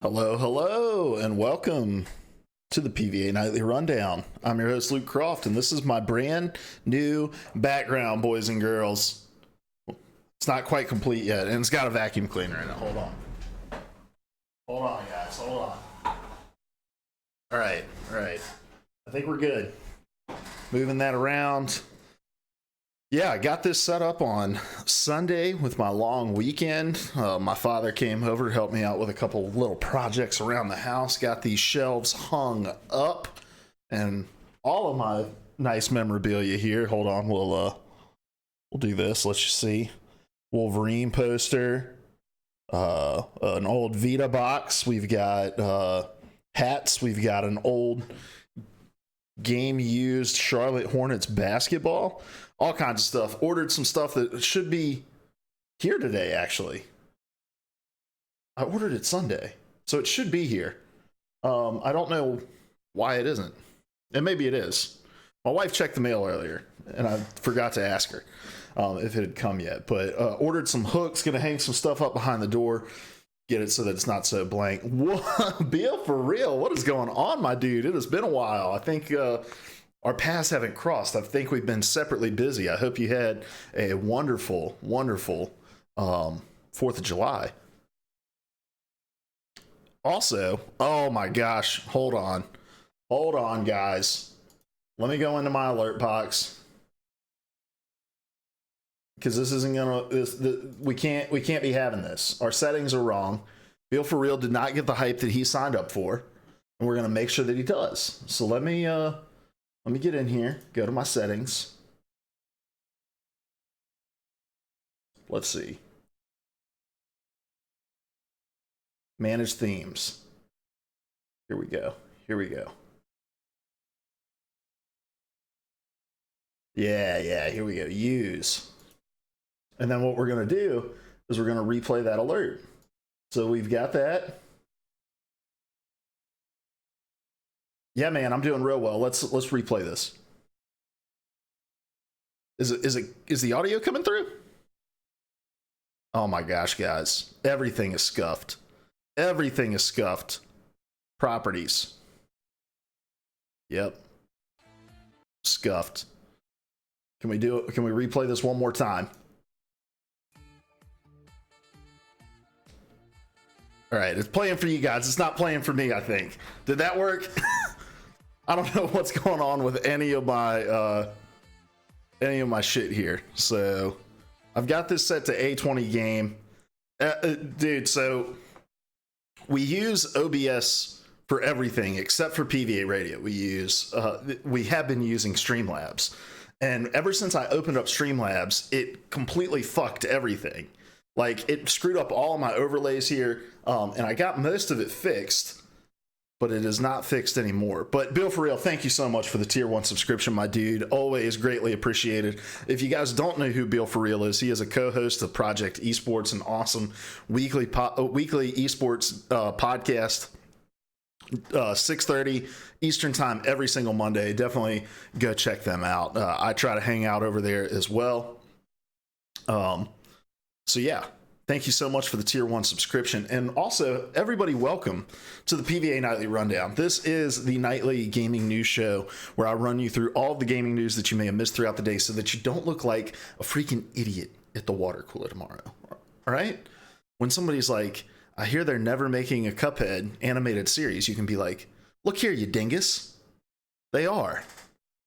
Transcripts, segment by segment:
Hello, hello, and welcome to the PvA Nightly Rundown. I'm your host, Luke Croft, and this is my brand new background, boys and girls. It's not quite complete yet, and it's got a vacuum cleaner in it. Hold on. Hold on, guys. Hold on. All right. I think we're good. Moving that around. Yeah, I got this set up on Sunday with my long weekend. My father came over to help me out with a couple little projects around the house. Got these shelves hung up, and all of my nice memorabilia here. Hold on, we'll do this. Let's just see. Wolverine poster, an old Vita box. We've got hats. We've got an old game used Charlotte Hornets basketball. All kinds of stuff. Ordered some stuff that should be here today, actually. I ordered it Sunday, so it should be here. I don't know why it isn't. And maybe it is. My wife checked the mail earlier, and I forgot to ask her if it had come yet. But ordered some hooks, gonna hang some stuff up behind the door, get it so that it's not so blank. What? Bill, for real? What is going on, my dude? It has been a while. I think our paths haven't crossed. I think we've been separately busy. I hope you had a wonderful 4th of July. Also, oh my gosh, hold on, guys. Let me go into my alert box, because this isn't gonna. We can't be having this. Our settings are wrong. Bill for real did not get the hype that he signed up for, and we're gonna make sure that he does. So let me get in here, go to my settings. Let's see. Manage themes. Here we go. Yeah, here we go. Use. And then what we're going to do is we're going to replay that alert. So we've got that. Yeah, man, I'm doing real well. Let's replay this. Is the audio coming through? Oh my gosh, guys. Everything is scuffed. Properties. Yep. Scuffed. Can we do it? Can we replay this one more time? All right, it's playing for you guys. It's not playing for me, I think. Did that work? I don't know what's going on with any of my shit here. So I've got this set to A20 game. Dude, so we use OBS for everything except for PvA radio. We have been using Streamlabs. And ever since I opened up Streamlabs, it completely fucked everything. Like, it screwed up all of my overlays here, and I got most of it fixed, but it is not fixed anymore. But Bill, for real, thank you so much for the tier 1 subscription, my dude. Always greatly appreciated. If you guys don't know who Bill for real is, he is a co-host of Project Esports, an awesome weekly esports podcast. 6:30 Eastern time every single Monday. Definitely go check them out. I try to hang out over there as well. So yeah, thank you so much for the tier 1 subscription. And also, everybody, welcome to the PvA Nightly Rundown. This is the nightly gaming news show where I run you through all of the gaming news that you may have missed throughout the day so that you don't look like a freaking idiot at the water cooler tomorrow. All right? When somebody's like, I hear they're never making a Cuphead animated series, you can be like, look here, you dingus. They are.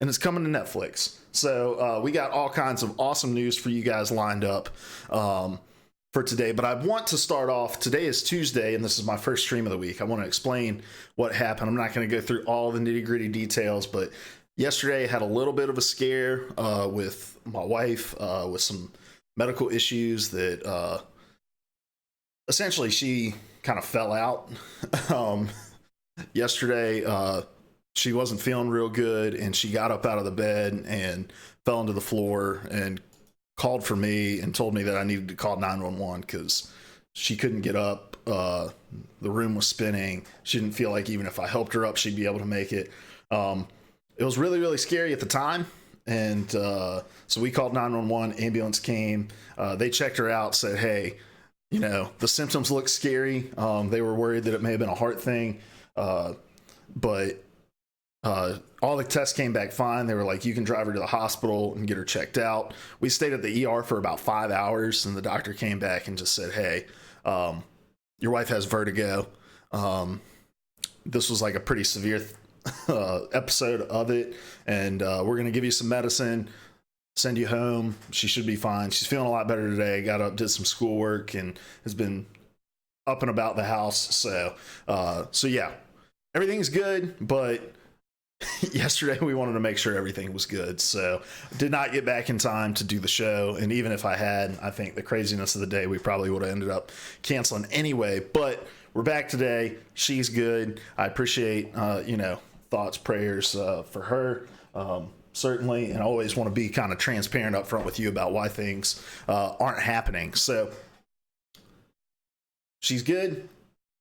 And it's coming to Netflix. So we got all kinds of awesome news for you guys lined up for today. But I want to start off. Today is Tuesday, and this is my first stream of the week. I want to explain what happened. I'm not going to go through all the nitty gritty details, but yesterday I had a little bit of a scare with my wife with some medical issues that essentially she kind of fell out. Yesterday, she wasn't feeling real good, and she got up out of the bed and fell into the floor and called for me and told me that I needed to call 911 because she couldn't get up. The room was spinning. She didn't feel like even if I helped her up, she'd be able to make it. It was really, really scary at the time. And so we called 911, ambulance came. They checked her out, said, hey, you know, the symptoms look scary. They were worried that it may have been a heart thing, but all the tests came back fine. They were like, you can drive her to the hospital and get her checked out. We stayed at the ER for about 5 hours, and the doctor came back and just said, hey, your wife has vertigo. This was like a pretty severe episode of it, and we're going to give you some medicine, send you home. She should be fine. She's feeling a lot better today. Got up, did some schoolwork, and has been up and about the house. So yeah, everything's good, but yesterday we wanted to make sure everything was good, so did not get back in time to do the show. And even if I had, I think the craziness of the day, we probably would have ended up canceling anyway. But we're back today. She's good. I appreciate thoughts, prayers for her, certainly, and I always want to be kind of transparent up front with you about why things aren't happening. So she's good.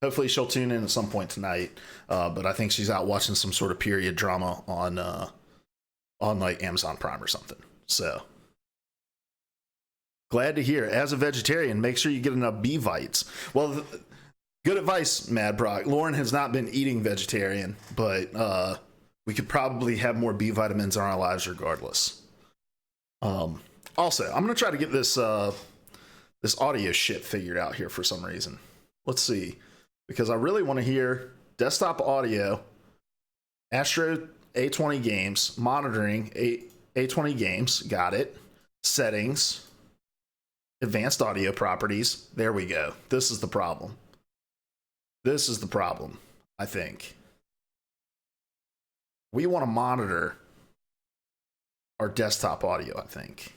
Hopefully she'll tune in at some point tonight, but I think she's out watching some sort of period drama on like Amazon Prime or something. So glad to hear. As a vegetarian, make sure you get enough B vites. Well, good advice, Mad Brock. Lauren has not been eating vegetarian, but we could probably have more B vitamins in our lives regardless. Also, I'm gonna try to get this audio shit figured out here for some reason. Let's see. Because I really want to hear desktop audio, Astro A20 games, monitoring A20 games, got it, settings, advanced audio properties. There we go. This is the problem. This is the problem, I think. We want to monitor our desktop audio, I think.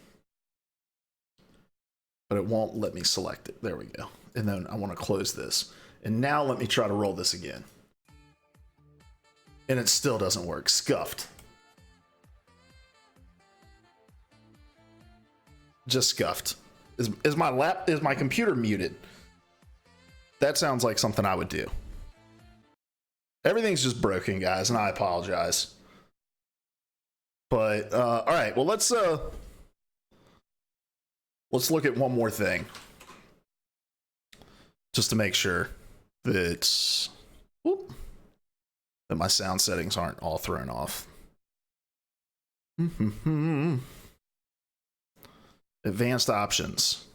But it won't let me select it. There we go. And then I want to close this. And now let me try to roll this again. And it still doesn't work. Scuffed. Just scuffed. Is my computer muted? That sounds like something I would do. Everything's just broken, guys, and I apologize. But all right, well let's look at one more thing. Just to make sure that my sound settings aren't all thrown off. Advanced options.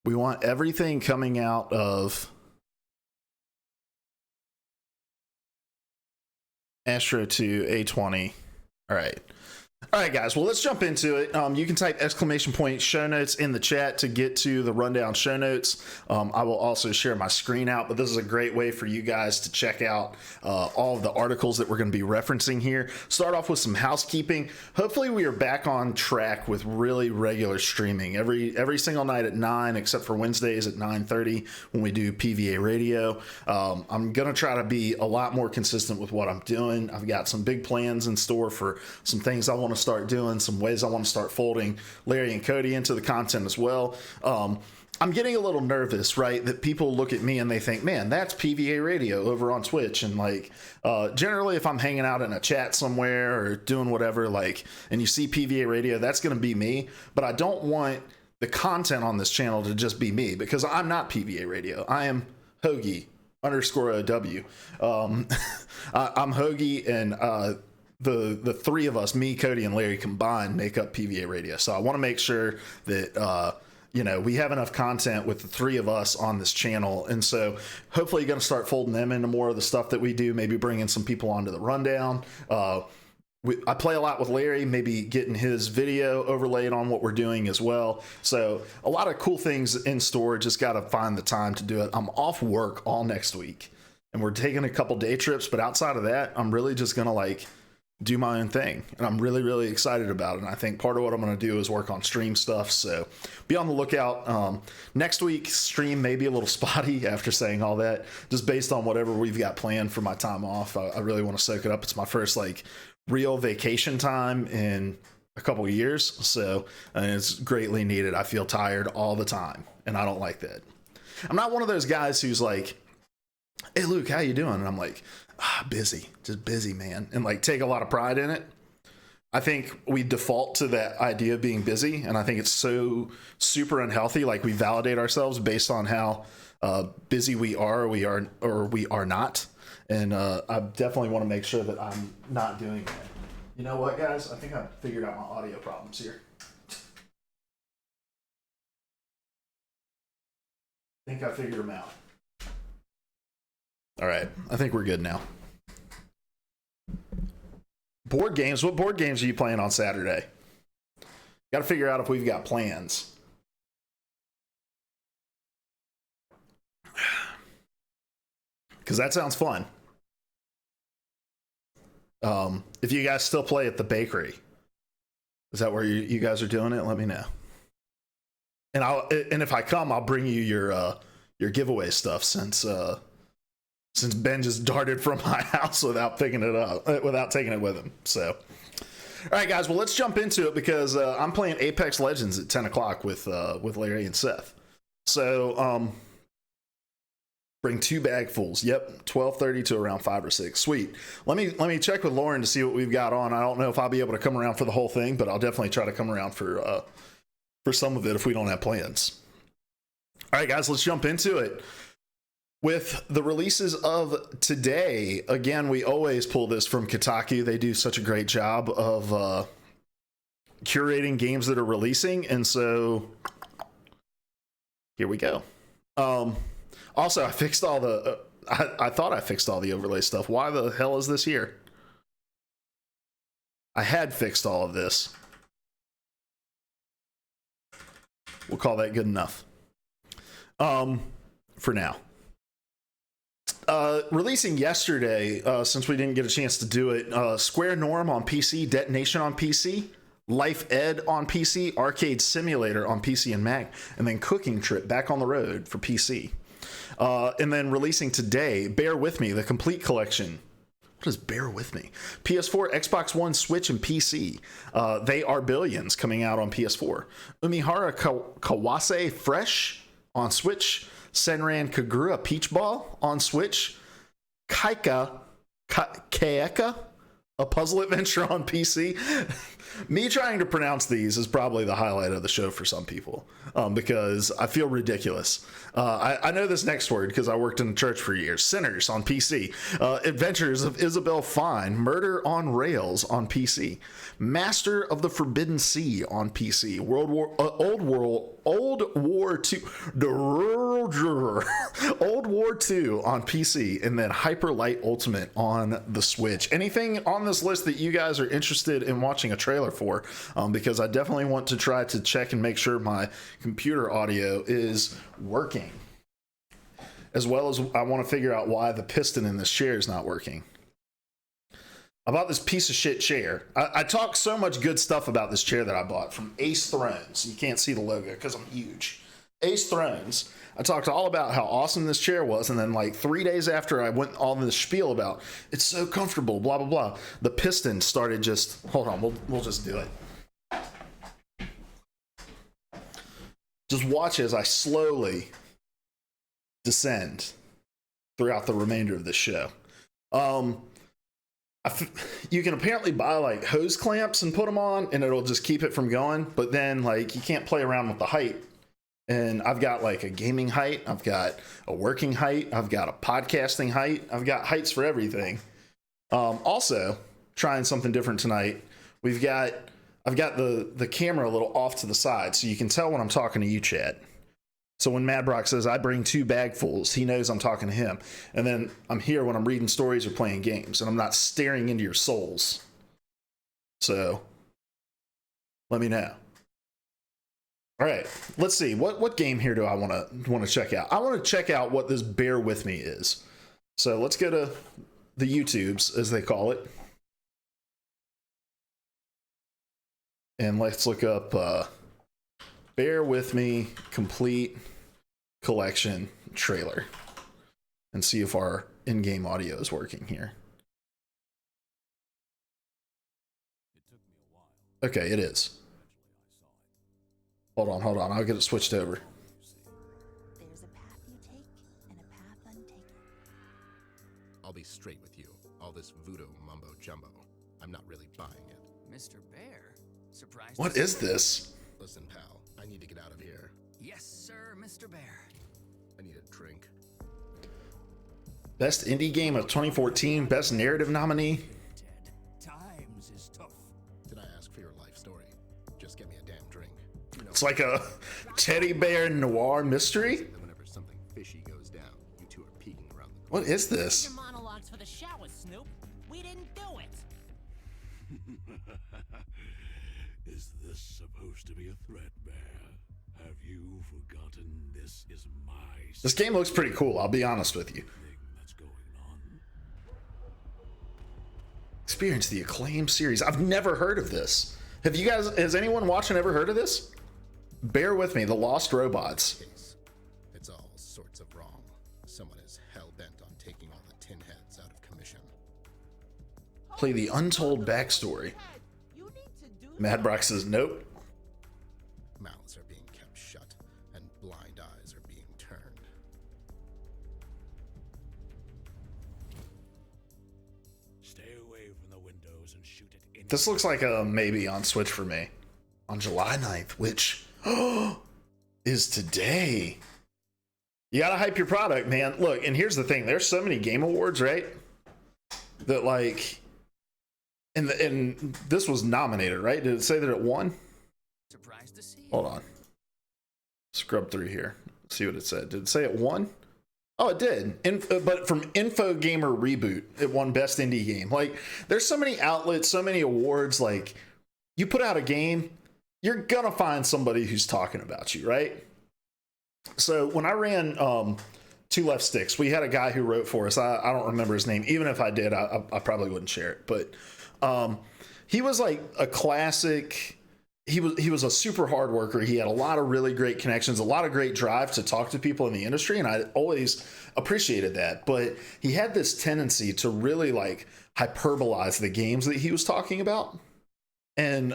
We want everything coming out of Astro 2 A20. All right, guys. Well, let's jump into it. You can type !show notes in the chat to get to the rundown show notes. I will also share my screen out, but this is a great way for you guys to check out all of the articles that we're going to be referencing here. Start off with some housekeeping. Hopefully, we are back on track with really regular streaming every single night at 9, except for Wednesdays at 9:30 when we do PvA radio. I'm going to try to be a lot more consistent with what I'm doing. I've got some big plans in store for some things I want to start doing, some ways I want to start folding Larry and Cody into the content as well. I'm getting a little nervous, right? That people look at me and they think, man, that's PvA radio over on Twitch. And like, generally if I'm hanging out in a chat somewhere or doing whatever, like, and you see PvA radio, that's going to be me. But I don't want the content on this channel to just be me, because I'm not PvA radio. I am Hoagie _OW. I'm Hoagie, and the three of us, me, Cody, and Larry combined, make up PvA radio. So I want to make sure that we have enough content with the three of us on this channel. And so hopefully you're going to start folding them into more of the stuff that we do, maybe bringing some people onto the rundown. I play a lot with Larry, maybe getting his video overlaid on what we're doing as well. So a lot of cool things in store. Just got to find the time to do it. I'm off work all next week, and we're taking a couple day trips. But outside of that, I'm really just going to do my own thing, and I'm really, really excited about it. And I think part of what I'm going to do is work on stream stuff, so be on the lookout. Next week's stream may be a little spotty after saying all that, just based on whatever we've got planned for my time off. I really want to soak it up. It's my first real vacation time in a couple of years, so it's greatly needed. I feel tired all the time, and I don't like that. I'm not one of those guys who's like, hey Luke, how you doing? And I'm like, busy, just busy, man, and take a lot of pride in it. I think we default to that idea of being busy, and I think it's so super unhealthy. Like, we validate ourselves based on how busy we are or we are not. And I definitely want to make sure that I'm not doing that. You know what, guys? I think I figured out my audio problems here. I think I figured them out. All right, I think we're good now. Board games. What board games are you playing on Saturday? Got to figure out if we've got plans. Because that sounds fun. If you guys still play at the bakery, is that where you guys are doing it? Let me know. And if I come, I'll bring you your giveaway stuff since Ben just darted from my house without picking it up, without taking it with him. So, all right, guys. Well, let's jump into it because I'm playing Apex Legends at 10 o'clock with Larry and Seth. So, bring 2 bagfuls. Yep, 12:30 to around 5 or 6. Sweet. Let me check with Lauren to see what we've got on. I don't know if I'll be able to come around for the whole thing, but I'll definitely try to come around for some of it if we don't have plans. All right, guys. Let's jump into it. With the releases of today, again, we always pull this from Kotaku. They do such a great job of curating games that are releasing, and so here we go. Also, I fixed all the... I thought I fixed all the overlay stuff. Why the hell is this here? I had fixed all of this. We'll call that good enough. For now. Releasing yesterday, since we didn't get a chance to do it, Square Norm on PC, Detonation on PC, Life Ed on PC, Arcade Simulator on PC and Mac, and then Cooking Trip Back on the Road for PC. And then releasing today, Bear With Me, the complete collection. What is Bear With Me? PS4, Xbox One, Switch, and PC. They Are Billions coming out on PS4. Umihara Kawase Fresh on Switch. Senran Kagura Peach Ball on Switch. Kaeka, a puzzle adventure on PC. Me trying to pronounce these is probably the highlight of the show for some people, because I feel ridiculous. I know this next word because I worked in a church for years. Sinners on PC. Adventures of Isabel Fine. Murder on Rails on PC. Master of the Forbidden Sea on PC. Old War II. Old War II on PC, and then Hyper Light Ultimate on the Switch. Anything on this list that you guys are interested in watching a trailer for? Because I definitely want to try to check and make sure my computer audio is working, as well as I want to figure out why the piston in this chair is not working. I bought this piece of shit chair. I talk so much good stuff about this chair that I bought from Ace Thrones. You can't see the logo because I'm huge. Ace Thrones. I talked all about how awesome this chair was, and then like 3 days after I went all this spiel about it's so comfortable, blah blah blah, the piston started just... Hold on, we'll just do it. Just watch as I slowly descend throughout the remainder of this show. You can apparently buy like hose clamps and put them on, and it'll just keep it from going, but then like you can't play around with the height. And I've got like a gaming height, I've got a working height, I've got a podcasting height, I've got heights for everything. Also, trying something different tonight. I've got the camera a little off to the side, so you can tell when I'm talking to you, Chad. So when Mad Brock says I bring 2 bagfuls, he knows I'm talking to him. And then I'm here when I'm reading stories or playing games, and I'm not staring into your souls. So let me know. All right, let's see. What game here do I want to check out? I want to check out what this Bear With Me is. So let's go to the YouTubes, as they call it. And let's look up Bear With Me complete collection trailer and see if our in-game audio is working here. Okay, it is. Hold on. I'll get it switched over. There's a path you take and a path untaken. I'll be straight with you. All this voodoo mumbo jumbo, I'm not really buying it. Mr. Bear, surprised. What is this? Listen, pal, I need to get out of here. Yes, sir, Mr. Bear. I need a drink. Best indie game of 2014, best narrative nominee. Ted, times is tough. Did I ask for your life story? Just get me a damn drink. You know, It's like a teddy bear noir mystery. that whenever something fishy goes down, you two are peeking around the What is this? Your monologues for the shower, Snoop. We didn't do it. Is this supposed to be a threat, Bear? Have you forgotten this is my This game looks pretty cool, I'll be honest with you. thing that's going on? Experience the Acclaim series. I've never heard of this. Have you guys, has anyone watching ever heard of this? Bear with me, The Lost Robots. case. It's all sorts of wrong. Someone is hell-bent on taking all the tin heads out of commission. Play the untold backstory. You need to do Madbrock says nope. Mouths are being kept shut, and blind eyes are being turned. Stay away from the windows and shoot it in. This looks like a maybe on Switch for me. On July 9th, which is today. You gotta hype your product, man. Look, and here's the thing. There's so many game awards, right? That like, and this was nominated, right? Did it say that it won? Surprised to see. Hold on. Scrub through here. See what it said. Did it say it won? Oh, it did. But from Info Gamer Reboot, it won Best Indie Game. Like, there's so many outlets, so many awards. Like, you put out a game, you're gonna find somebody who's talking about you, right? So when I ran Two Left Sticks, we had a guy who wrote for us. I don't remember his name. Even if I did, I probably wouldn't share it. But he was like a classic. He was a super hard worker. He had a lot of really great connections, a lot of great drive to talk to people in the industry, and I always appreciated that. But he had this tendency to really like hyperbolize the games that he was talking about, and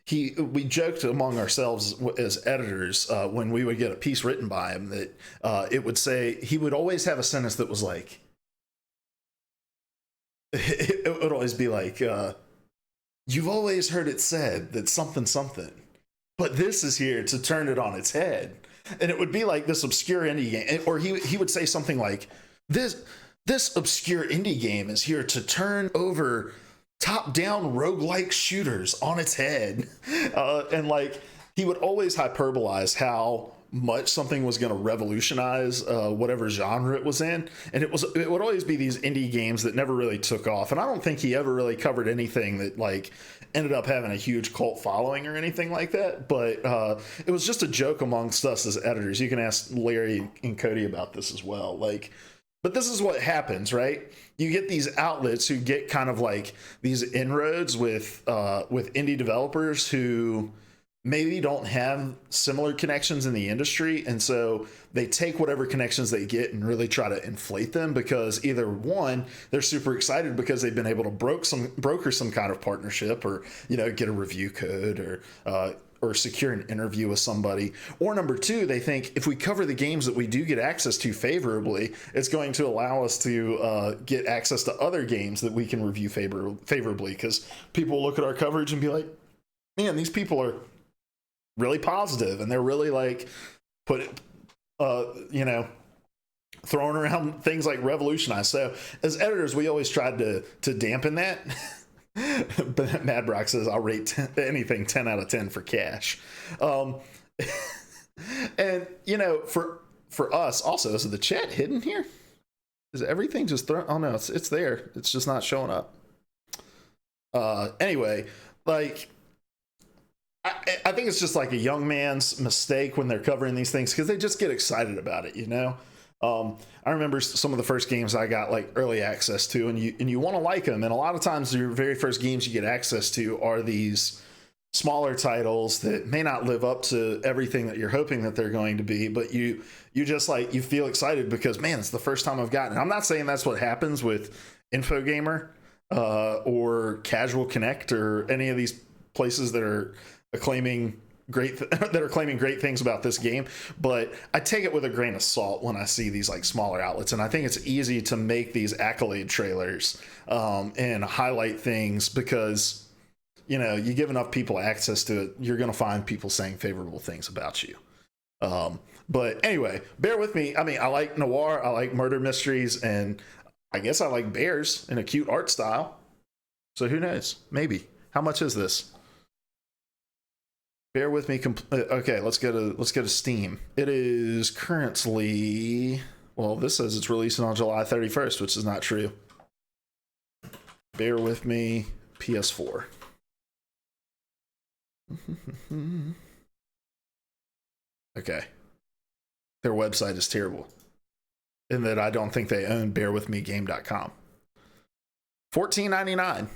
we joked among ourselves as editors when we would get a piece written by him that it would say, he would always have a sentence that was like, it would always be like, you've always heard it said that something something, but this is here to turn it on its head. And it would be like this obscure indie game, or he would say something like, this obscure indie game is here to turn over top-down roguelike shooters on its head. And like, he would always hyperbolize how much something was going to revolutionize whatever genre it was in, and it would always be these indie games that never really took off. And I don't think he ever really covered anything that like ended up having a huge cult following or anything like that. But it was just a joke amongst us as editors. You can ask Larry and Cody about this as well. Like, but this is what happens, right? You get these outlets who get kind of like these inroads with indie developers who maybe don't have similar connections in the industry, and so they take whatever connections they get and really try to inflate them, because either one, they're super excited because they've been able to broker some kind of partnership, or get a review code, or secure an interview with somebody, or number two, they think if we cover the games that we do get access to favorably, it's going to allow us to get access to other games that we can review favorably, because people look at our coverage and be like, man, these people are really positive, and they're really like throwing around things like revolutionize. So as editors, we always tried to dampen that. But Mad Brock says, I'll rate anything 10 out of 10 for cash. And for us also, is the chat hidden here? Is everything just thrown? Oh no, it's there. It's just not showing up. Anyway, like, I think it's just like a young man's mistake when they're covering these things, because they just get excited about it, I remember some of the first games I got like early access to, and you want to like them, and a lot of times your very first games you get access to are these smaller titles that may not live up to everything that you're hoping that they're going to be, but you just like, you feel excited because, man, it's the first time I've gotten it. I'm not saying that's what happens with Infogamer or Casual Connect or any of these places that are claiming great things about this game, but I take it with a grain of salt when I see these like smaller outlets. And I think it's easy to make these accolade trailers and highlight things, because you give enough people access to it, you're going to find people saying favorable things about you. But anyway, bear with me. I mean, I like noir, I like murder mysteries, and I guess I like bears in a cute art style. So who knows? Maybe. How much is this? Bear with me. Okay, let's go to Steam. It is currently, well, this says it's releasing on July 31st, which is not true. Bear with me. PS4. Okay. Their website is terrible. In that I don't think they own bearwithmegame.com. $14.99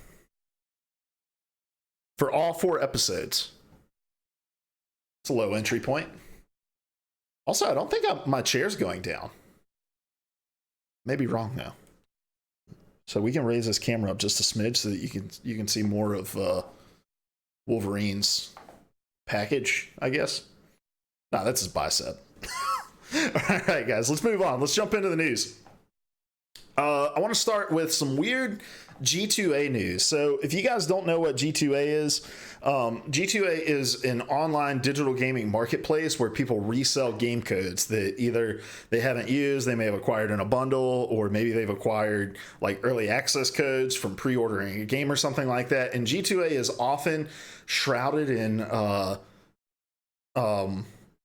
for all 4 episodes. It's a low entry point. Also, I don't think my chair's going down. Maybe wrong though. So we can raise this camera up just a smidge so that you can see more of Wolverine's package, I guess. Nah, that's his bicep. All right, guys, let's move on. Let's jump into the news. I want to start with some weird G2A news. So if you guys don't know what G2A is, G2A is an online digital gaming marketplace where people resell game codes that either they haven't used, they may have acquired in a bundle, or maybe they've acquired like early access codes from pre-ordering a game or something like that. And G2A is often shrouded in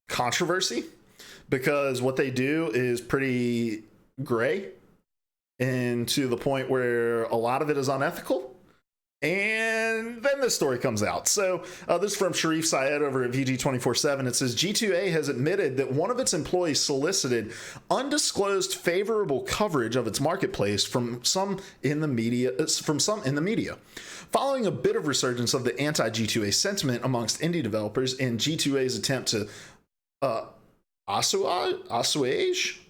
controversy because what they do is pretty gray, and to the point where a lot of it is unethical. And then this story comes out. So this is from Sharif Syed over at VG247. It says G2A has admitted that one of its employees solicited undisclosed favorable coverage of its marketplace from some in the media. Following a bit of resurgence of the anti-G2A sentiment amongst indie developers in G2A's attempt to assuage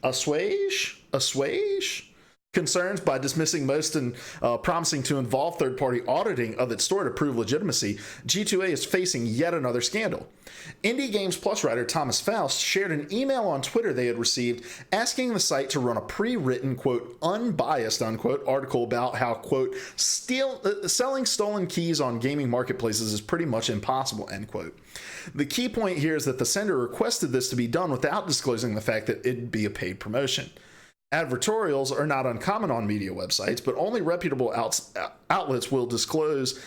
concerns by dismissing most and promising to involve third-party auditing of its store to prove legitimacy, G2A is facing yet another scandal. Indie Games Plus writer Thomas Faust shared an email on Twitter they had received asking the site to run a pre-written, quote, unbiased, unquote, article about how, quote, selling stolen keys on gaming marketplaces is pretty much impossible, end quote. The key point here is that the sender requested this to be done without disclosing the fact that it'd be a paid promotion. Advertorials are not uncommon on media websites, but only reputable outlets will disclose.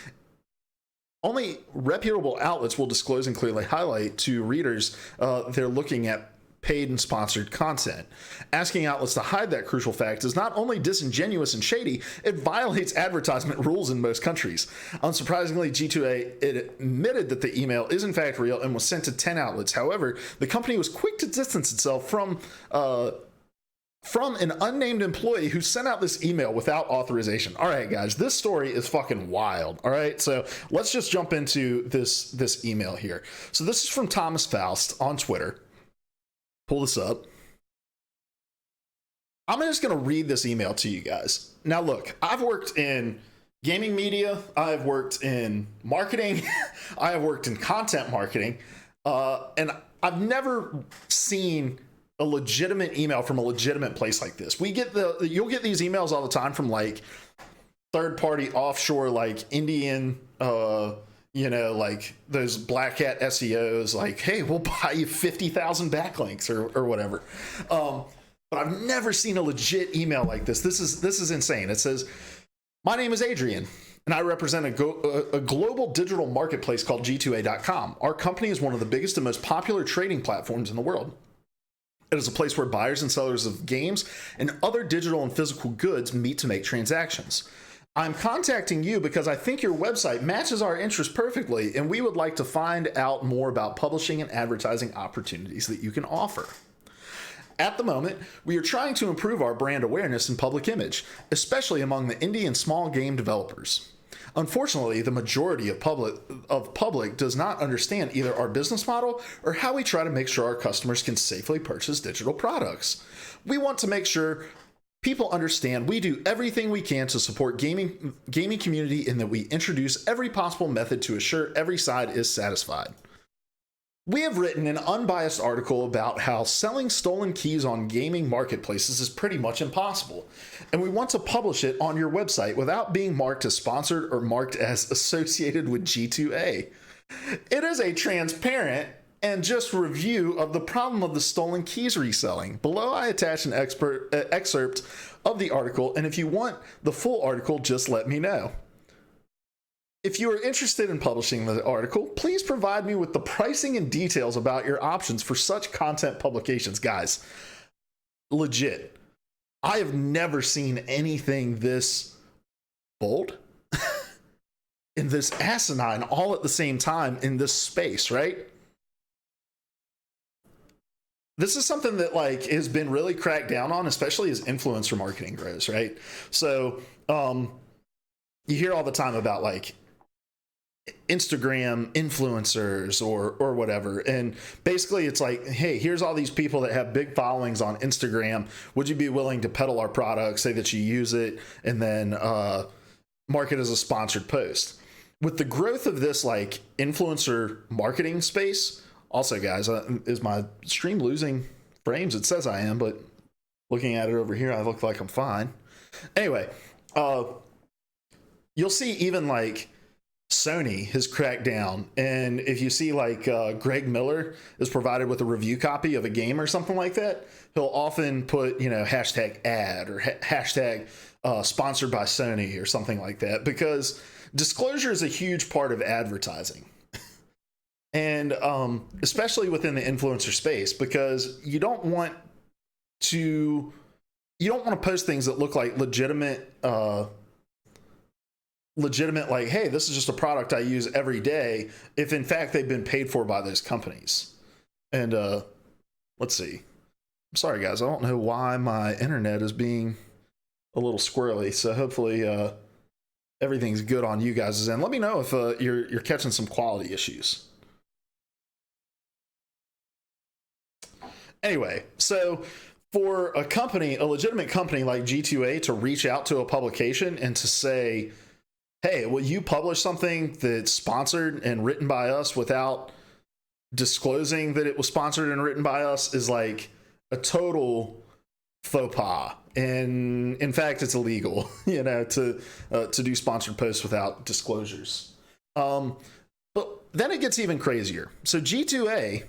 Only reputable outlets will disclose and clearly highlight to readers they're looking at paid and sponsored content. Asking outlets to hide that crucial fact is not only disingenuous and shady, it violates advertisement rules in most countries. Unsurprisingly, G2A admitted that the email is in fact real and was sent to 10 outlets. However, the company was quick to distance itself from an unnamed employee who sent out this email without authorization. All right, guys, this story is fucking wild. All right, so let's just jump into this email here. So this is from Thomas Faust on Twitter. Pull this up. I'm just going to read this email to you guys. Now, look, I've worked in gaming media. I've worked in marketing. I have worked in content marketing. And I've never seen a legitimate email from a legitimate place like this. You'll get these emails all the time from like third-party offshore, like Indian, like those black hat SEOs, like, hey, we'll buy you 50,000 backlinks or whatever. But I've never seen a legit email like this. This is insane. It says, my name is Adrian, and I represent a global digital marketplace called G2A.com. Our company is one of the biggest and most popular trading platforms in the world. It is a place where buyers and sellers of games and other digital and physical goods meet to make transactions. I'm contacting you because I think your website matches our interests perfectly, and we would like to find out more about publishing and advertising opportunities that you can offer. At the moment, we are trying to improve our brand awareness and public image, especially among the indie and small game developers. Unfortunately, the majority of public does not understand either our business model or how we try to make sure our customers can safely purchase digital products. We want to make sure people understand we do everything we can to support gaming community and that we introduce every possible method to assure every side is satisfied. We have written an unbiased article about how selling stolen keys on gaming marketplaces is pretty much impossible, and we want to publish it on your website without being marked as sponsored or marked as associated with G2A. It is a transparent and just review of the problem of the stolen keys reselling. Below, I attach an excerpt of the article, and if you want the full article, just let me know. If you are interested in publishing the article, please provide me with the pricing and details about your options for such content publications. Guys, legit, I have never seen anything this bold and this asinine all at the same time in this space, right? This is something that like has been really cracked down on, especially as influencer marketing grows, right? So you hear all the time about like Instagram influencers or whatever, and basically it's like, hey, here's all these people that have big followings on Instagram. Would you be willing to peddle our product, say that you use it, and then mark it as a sponsored post? With the growth of this like influencer marketing space, also guys, is my stream losing frames? It says I am, but looking at it over here, I look like I'm fine. Anyway, you'll see even like Sony has cracked down, and if you see like Greg Miller is provided with a review copy of a game or something like that, he'll often put, you know, hashtag ad or hashtag sponsored by Sony or something like that, because disclosure is a huge part of advertising. And especially within the influencer space, because you don't want to post things that look like legitimate like, hey, this is just a product I use every day, if in fact they've been paid for by those companies. And let's see. I'm sorry guys, I don't know why my internet is being a little squirrely, so hopefully everything's good on you guys' end. Let me know if you're catching some quality issues. Anyway, so for a company, a legitimate company like G2A to reach out to a publication and to say, hey, will you publish something that's sponsored and written by us without disclosing that it was sponsored and written by us, is like a total faux pas. And in fact, it's illegal, you know, to do sponsored posts without disclosures. But then it gets even crazier. So G2A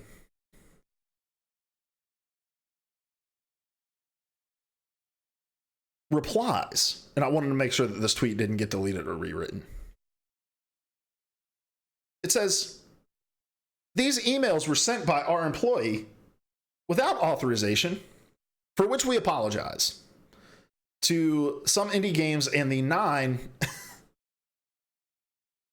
replies, and I wanted to make sure that this tweet didn't get deleted or rewritten. It says, these emails were sent by our employee without authorization, for which we apologize, to some indie games and the 9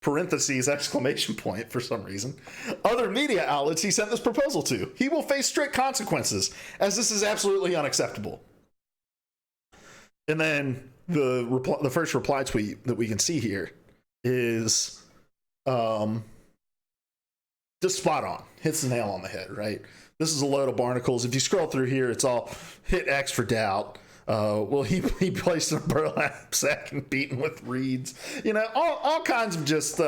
parentheses exclamation point for some reason other media outlets he sent this proposal to. He will face strict consequences, as this is absolutely unacceptable. And then the first reply tweet that we can see here is just spot on. Hits the nail on the head, right? This is a load of barnacles. If you scroll through here, it's all hit X for doubt. Well, he placed in a burlap sack and beaten with reeds. You know, all kinds of just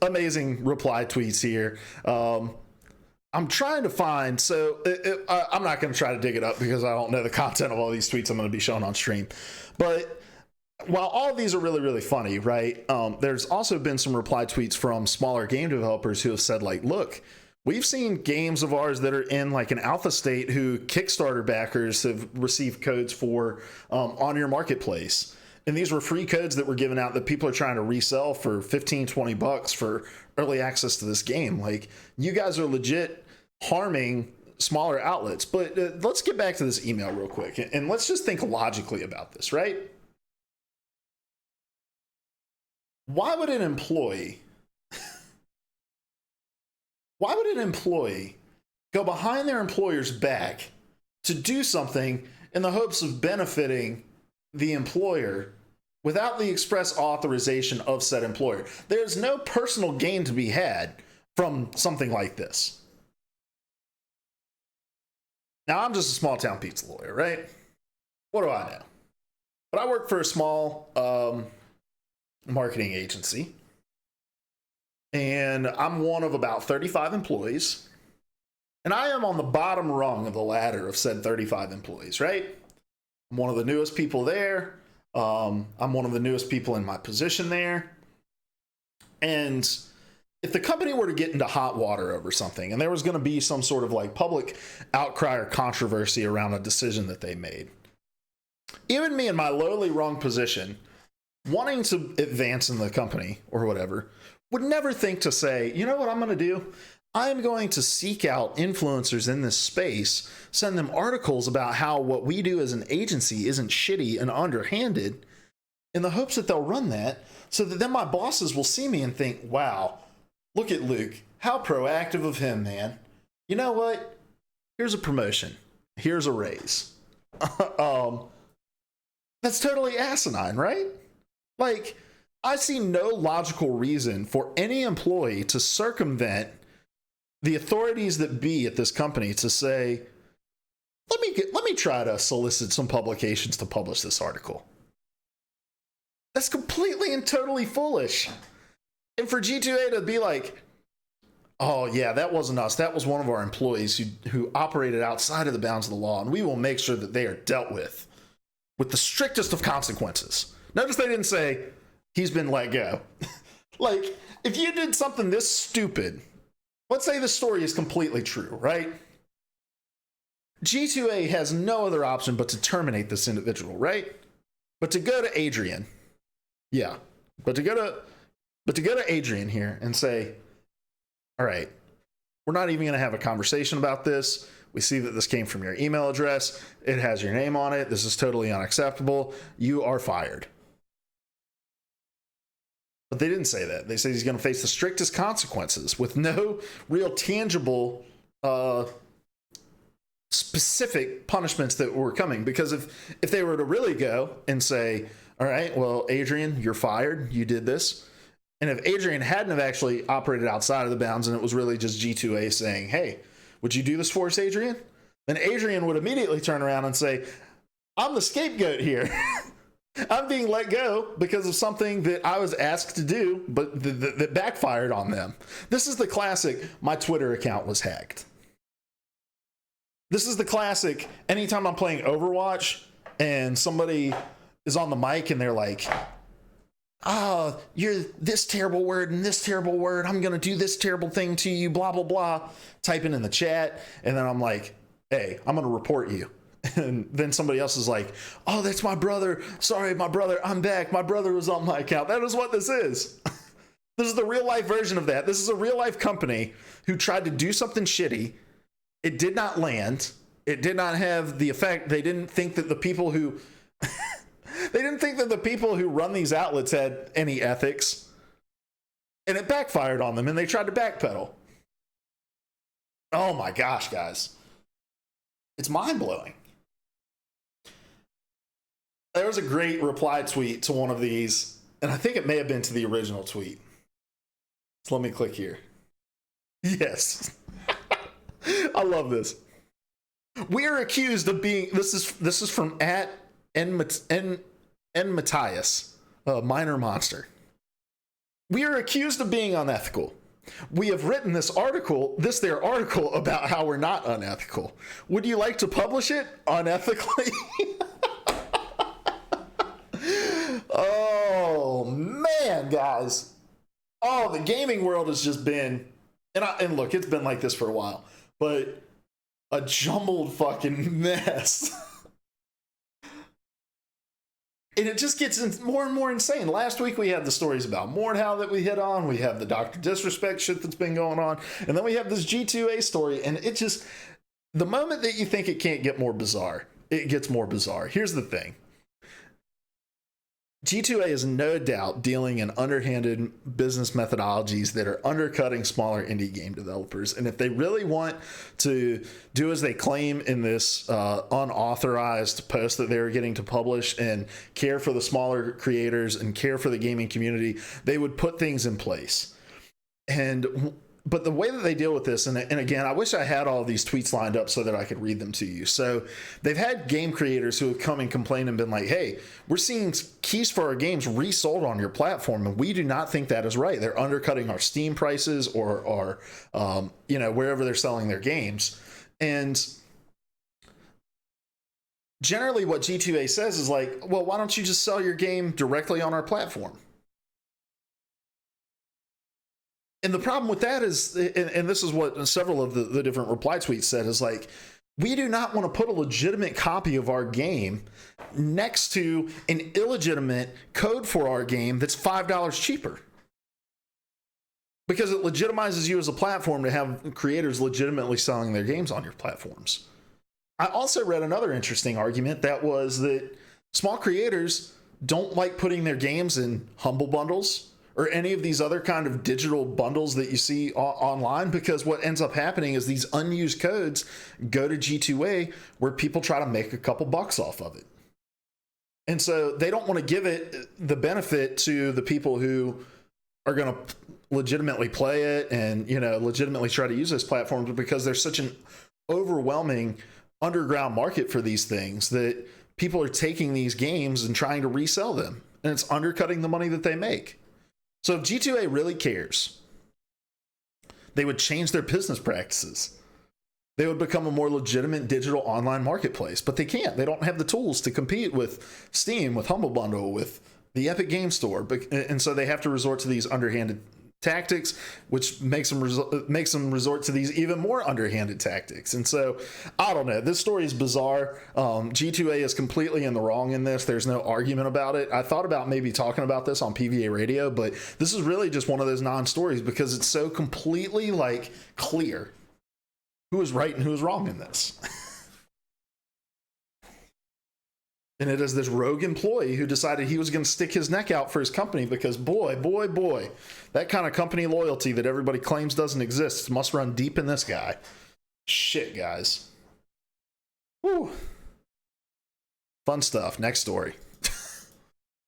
amazing reply tweets here. I'm trying to find, so I'm not going to try to dig it up because I don't know the content of all these tweets I'm going to be showing on stream. But while all of these are really, really funny, right, there's also been some reply tweets from smaller game developers who have said, like, look, we've seen games of ours that are in like an alpha state who Kickstarter backers have received codes for on your marketplace. And these were free codes that were given out that people are trying to resell for 15, 20 bucks for early access to this game. Like, you guys are legit harming smaller outlets. But let's get back to this email real quick, and let's just think logically about this, right? Why would an employee go behind their employer's back to do something in the hopes of benefiting the employer without the express authorization of said employer? There's no personal gain to be had from something like this. Now, I'm just a small town pizza lawyer, right? What do I know? But I work for a small marketing agency, and I'm one of about 35 employees. And I am on the bottom rung of the ladder of said 35 employees, right? I'm one of the newest people there. I'm one of the newest people in my position there. And if the company were to get into hot water over something and there was going to be some sort of like public outcry or controversy around a decision that they made, even me in my lowly rung position, wanting to advance in the company or whatever, would never think to say, you know what I'm going to do? I'm going to seek out influencers in this space, send them articles about how what we do as an agency isn't shitty and underhanded, in the hopes that they'll run that, so that then my bosses will see me and think, wow, look at Luke. How proactive of him, man. You know what? Here's a promotion. Here's a raise. That's totally asinine, right? Like, I see no logical reason for any employee to circumvent the authorities that be at this company to say, let me try to solicit some publications to publish this article. That's completely and totally foolish. And for G2A to be like, oh yeah, that wasn't us. That was one of our employees who operated outside of the bounds of the law, and we will make sure that they are dealt with the strictest of consequences. Notice they didn't say, he's been let go. Like, if you did something this stupid, let's say the story is completely true, right? G2A has no other option but to terminate this individual, right? But to go to Adrian. Yeah. But to go to Adrian here and say, all right, we're not even going to have a conversation about this. We see that this came from your email address. It has your name on it. This is totally unacceptable. You are fired. But they didn't say that. They said he's going to face the strictest consequences with no real tangible, specific punishments that were coming. Because if they were to really go and say, all right, well, Adrian, you're fired. You did this. And if Adrian hadn't have actually operated outside of the bounds and it was really just G2A saying, hey, would you do this for us, Adrian? Then Adrian would immediately turn around and say, I'm the scapegoat here. I'm being let go because of something that I was asked to do, but that backfired on them. This is the classic, my Twitter account was hacked. This is the classic, anytime I'm playing Overwatch and somebody is on the mic and they're like, oh, you're this terrible word and this terrible word. I'm going to do this terrible thing to you, blah, blah, blah. Typing in the chat. And then I'm like, hey, I'm going to report you. And then somebody else is like, oh, that's my brother. Sorry, my brother. I'm back. My brother was on my account. That is what this is. This is the real life version of that. This is a real life company who tried to do something shitty. It did not land. It did not have the effect. They didn't think that the people who run these outlets had any ethics. And it backfired on them and they tried to backpedal. Oh my gosh, guys. It's mind-blowing. There was a great reply tweet to one of these, and I think it may have been to the original tweet. So let me click here. Yes. I love this. We are accused of being, this is from @N Matthias, Minor Monster. We are accused of being unethical. We have written this article about how we're not unethical. Would you like to publish it unethically? Oh man, guys. Oh, the gaming world has just been, and look, it's been like this for a while, but a jumbled fucking mess. And it just gets more and more insane. Last week we had the stories about Mordhau that we hit on. We have the Dr. Disrespect shit that's been going on. And then we have this G2A story. And it just, the moment that you think it can't get more bizarre, it gets more bizarre. Here's the thing. G2A is no doubt dealing in underhanded business methodologies that are undercutting smaller indie game developers. And if they really want to do as they claim in this unauthorized post that they're getting to publish and care for the smaller creators and care for the gaming community, they would put things in place. And but the way that they deal with this, and again, I wish I had all these tweets lined up so that I could read them to you. So they've had game creators who have come and complained and been like, hey, we're seeing keys for our games resold on your platform, and we do not think that is right. They're undercutting our Steam prices or wherever they're selling their games. And generally what G2A says is like, well, why don't you just sell your game directly on our platform? And the problem with that is, and this is what several of the different reply tweets said, is like, we do not want to put a legitimate copy of our game next to an illegitimate code for our game that's $5 cheaper. Because it legitimizes you as a platform to have creators legitimately selling their games on your platforms. I also read another interesting argument that was that small creators don't like putting their games in Humble Bundles or any of these other kind of digital bundles that you see online, because what ends up happening is these unused codes go to G2A where people try to make a couple bucks off of it. And so they don't want to give it the benefit to the people who are going to legitimately play it and, legitimately try to use those platforms, because there's such an overwhelming underground market for these things that people are taking these games and trying to resell them, and it's undercutting the money that they make. So if G2A really cares, they would change their business practices. They would become a more legitimate digital online marketplace, but they can't. They don't have the tools to compete with Steam, with Humble Bundle, with the Epic Game Store. And so they have to resort to these underhanded tactics, which makes them resort to these even more underhanded tactics. And so I don't know, this story is bizarre. G2A is completely in the wrong in this. There's no argument about it. I thought about maybe talking about this on PvA radio, but this is really just one of those non-stories because it's so completely like clear who is right and who is wrong in this. And it is this rogue employee who decided he was going to stick his neck out for his company because boy, that kind of company loyalty that everybody claims doesn't exist must run deep in this guy. Shit, guys. Woo. Fun stuff. Next story.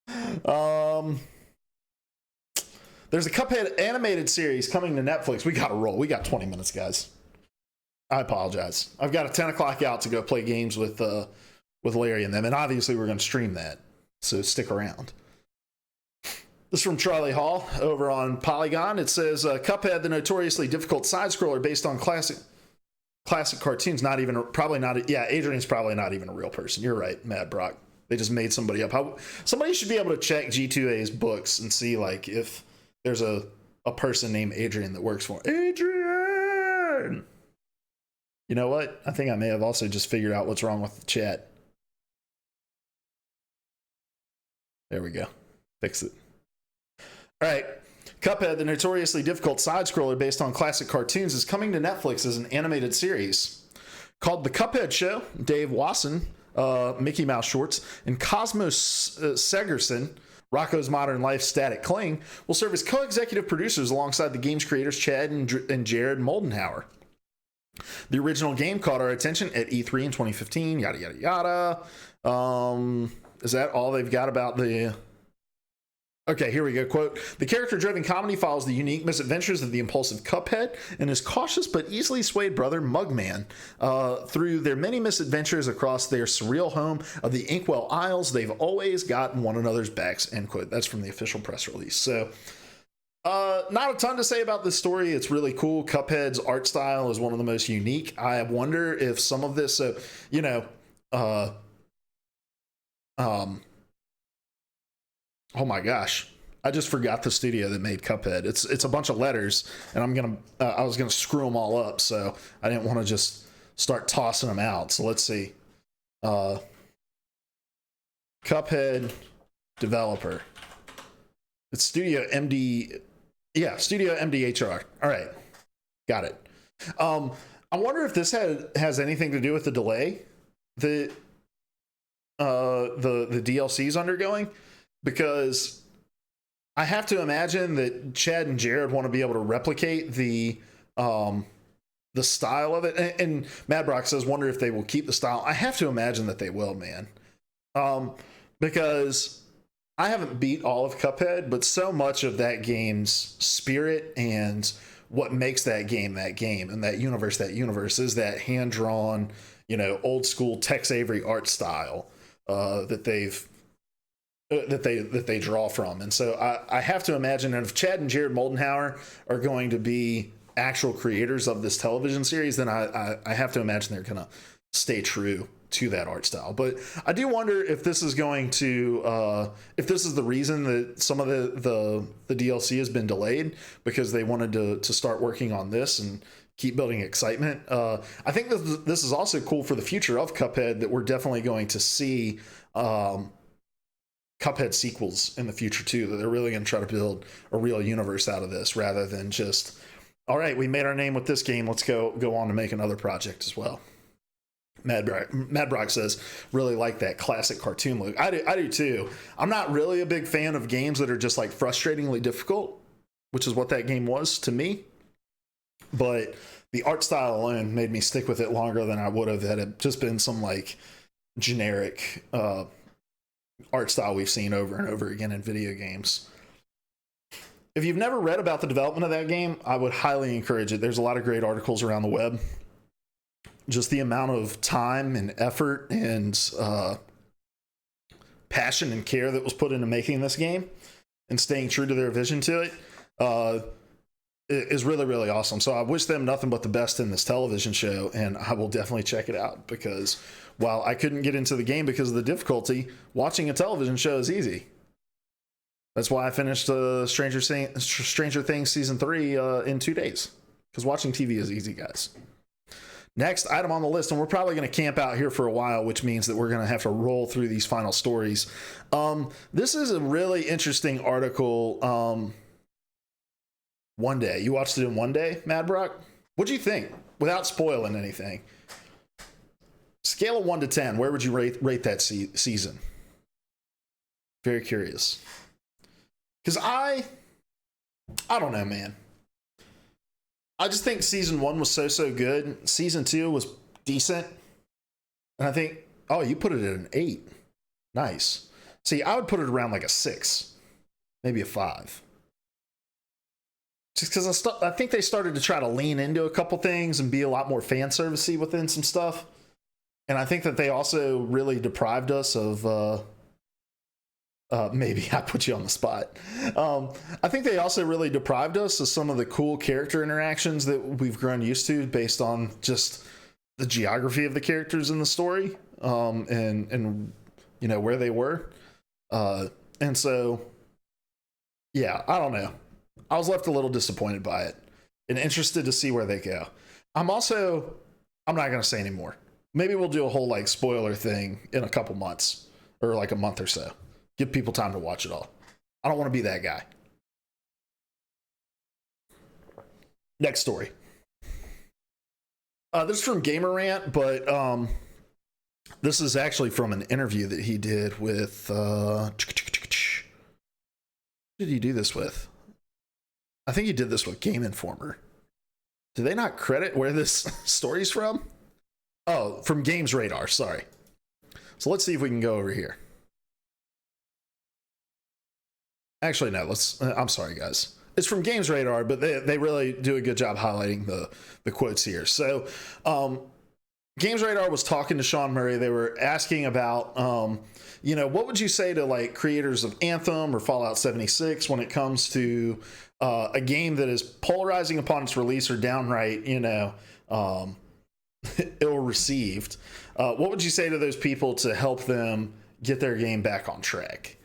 There's a Cuphead animated series coming to Netflix. We got to roll. We got 20 minutes, guys. I apologize. I've got a 10 o'clock out to go play games with Larry and them, and obviously we're going to stream that, so stick around. This is from Charlie Hall over on Polygon. It says Cuphead, the notoriously difficult side scroller based on classic cartoons. Adrian's probably not even a real person. You're right, Mad Brock. They just made somebody up. Somebody should be able to check G2A's books and see like if there's a person named Adrian that works for him. Adrian. You know what? I think I may have also just figured out what's wrong with the chat. There we go. Fix it. All right. Cuphead, the notoriously difficult side-scroller based on classic cartoons, is coming to Netflix as an animated series. Called The Cuphead Show, Dave Wasson, Mickey Mouse Shorts, and Cosmos Segerson, Rocco's Modern Life Static Cling, will serve as co-executive producers alongside the game's creators Chad and Jared Moldenhauer. The original game caught our attention at E3 in 2015, yada, yada, yada. Is that all they've got about the... Okay, here we go. Quote, the character-driven comedy follows the unique misadventures of the impulsive Cuphead and his cautious but easily swayed brother Mugman. Through their many misadventures across their surreal home of the Inkwell Isles, they've always gotten one another's backs, end quote. That's from the official press release. So, not a ton to say about this story. It's really cool. Cuphead's art style is one of the most unique. I wonder if some of this, oh my gosh, I just forgot the studio that made Cuphead. It's a bunch of letters, and I was gonna screw them all up, so I didn't want to just start tossing them out. So let's see. Cuphead developer. It's Studio MD. Yeah, Studio MDHR. All right, got it. I wonder if this has anything to do with the delay that the DLC's undergoing, because I have to imagine that Chad and Jared want to be able to replicate the style of it. And Mad Brock says, wonder if they will keep the style. I have to imagine that they will, man. Because I haven't beat all of Cuphead, but so much of that game's spirit and what makes that game, and that universe is that hand-drawn, old school Tex Avery art style that they draw from. And so I have to imagine that if Chad and Jared Moldenhauer are going to be actual creators of this television series, then I have to imagine they're going to stay true to that art style. But I do wonder if this is going to if this is the reason that some of the DLC has been delayed, because they wanted to start working on this and keep building excitement. I think this is also cool for the future of Cuphead, that we're definitely going to see Cuphead sequels in the future too, that they're really going to try to build a real universe out of this, rather than just, all right, we made our name with this game, let's go on to make another project as well. Mad Brock says, really like that classic cartoon look. I do too. I'm not really a big fan of games that are just like frustratingly difficult, which is what that game was to me. But the art style alone made me stick with it longer than I would have had it just been some like generic art style we've seen over and over again in video games. If you've never read about the development of that game, I would highly encourage it. There's a lot of great articles around the web. Just the amount of time and effort and passion and care that was put into making this game and staying true to their vision to it is really, really awesome. So I wish them nothing but the best in this television show, and I will definitely check it out, because while I couldn't get into the game because of the difficulty, watching a television show is easy. That's why I finished Stranger Things Season 3 in 2 days, because watching TV is easy, guys. Next item on the list, and we're probably going to camp out here for a while, which means that we're going to have to roll through these final stories. This is a really interesting article. One day. You watched it in one day, Mad Brock? What'd you think? Without spoiling anything. Scale of 1 to 10, where would you rate that season? Very curious. Because I don't know, man. I just think season 1 was so good. Season 2 was decent. And I think, oh, you put it at an 8. Nice. See, I would put it around like a 6. Maybe a 5. Just because I think they started to try to lean into a couple things and be a lot more fan servicey within some stuff. And I think that they also really deprived us of maybe I put you on the spot. I think they also really deprived us of some of the cool character interactions that we've grown used to based on just the geography of the characters in the story, and where they were. And so, yeah, I don't know. I was left a little disappointed by it and interested to see where they go. I'm not going to say anymore. Maybe we'll do a whole like spoiler thing in a couple months, or like a month or so. Give people time to watch it all. I don't want to be that guy. Next story. This is from Gamer Rant, but this is actually from an interview that he did with... who did he do this with? I think he did this with Game Informer. Did they not credit where this story's from? Oh, from Games Radar, sorry. So let's see if we can go over here. Actually, no, I'm sorry, guys. It's from Games Radar, but they really do a good job highlighting the quotes here. So, Games Radar was talking to Sean Murray. They were asking about, what would you say to like creators of Anthem or Fallout 76 when it comes to a game that is polarizing upon its release or downright, ill-received? What would you say to those people to help them get their game back on track?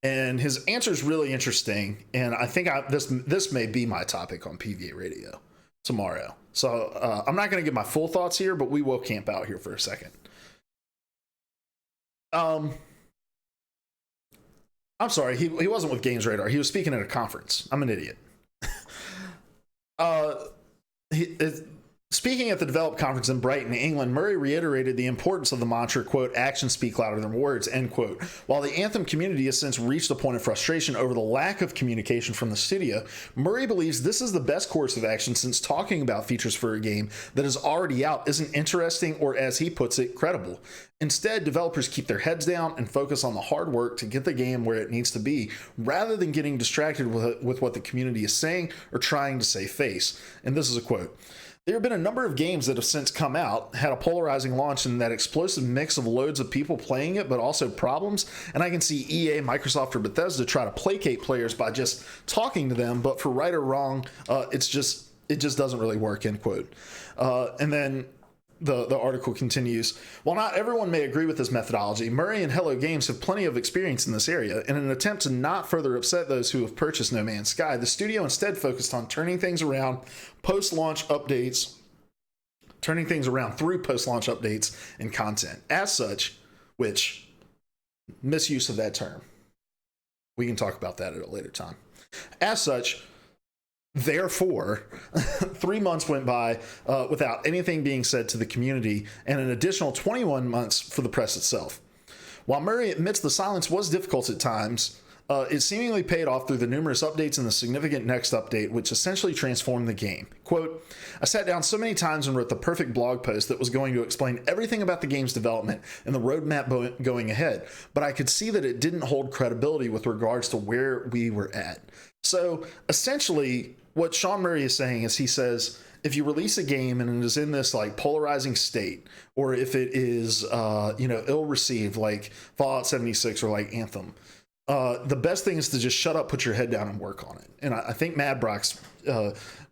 And his answer is really interesting, and I think this may be my topic on PvA Radio tomorrow. So I'm not going to give my full thoughts here, but we will camp out here for a second. I'm sorry, he wasn't with Games Radar. He was speaking at a conference. I'm an idiot. Speaking at the Develop Conference in Brighton, England, Murray reiterated the importance of the mantra, quote, actions speak louder than words, end quote. While the Anthem community has since reached a point of frustration over the lack of communication from the studio, Murray believes this is the best course of action since talking about features for a game that is already out isn't interesting or, as he puts it, credible. Instead, developers keep their heads down and focus on the hard work to get the game where it needs to be, rather than getting distracted with what the community is saying or trying to save face. And this is a quote. There have been a number of games that have since come out, had a polarizing launch and that explosive mix of loads of people playing it, but also problems. And I can see EA, Microsoft, or Bethesda try to placate players by just talking to them, but for right or wrong, it just doesn't really work, end quote. And then the article continues, while not everyone may agree with this methodology, Murray and Hello Games have plenty of experience in this area. In an attempt to not further upset those who have purchased No Man's Sky, the studio instead focused on turning things around through post-launch updates and content. As such, which, misuse of that term, we can talk about that at a later time. As such, therefore, 3 months went by without anything being said to the community, and an additional 21 months for the press itself. While Murray admits the silence was difficult at times, it seemingly paid off through the numerous updates and the significant next update, which essentially transformed the game. Quote, I sat down so many times and wrote the perfect blog post that was going to explain everything about the game's development and the roadmap going ahead, but I could see that it didn't hold credibility with regards to where we were at. So essentially, what Sean Murray is saying is, he says, if you release a game and it is in this like polarizing state, or if it is, ill received, like Fallout 76 or like Anthem, the best thing is to just shut up, put your head down and work on it. And I think Mad Brock's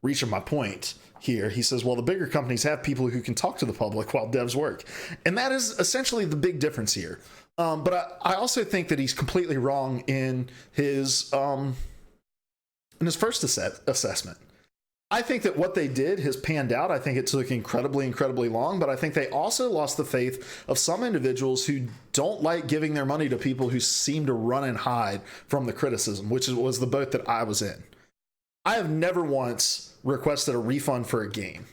reaching my point here. He says, well, the bigger companies have people who can talk to the public while devs work. And that is essentially the big difference here. But I also think that he's completely wrong in his first assessment. I think that what they did has panned out. I think it took incredibly long, but I think they also lost the faith of some individuals who don't like giving their money to people who seem to run and hide from the criticism, which was the boat that I was in. I have never once requested a refund for a game.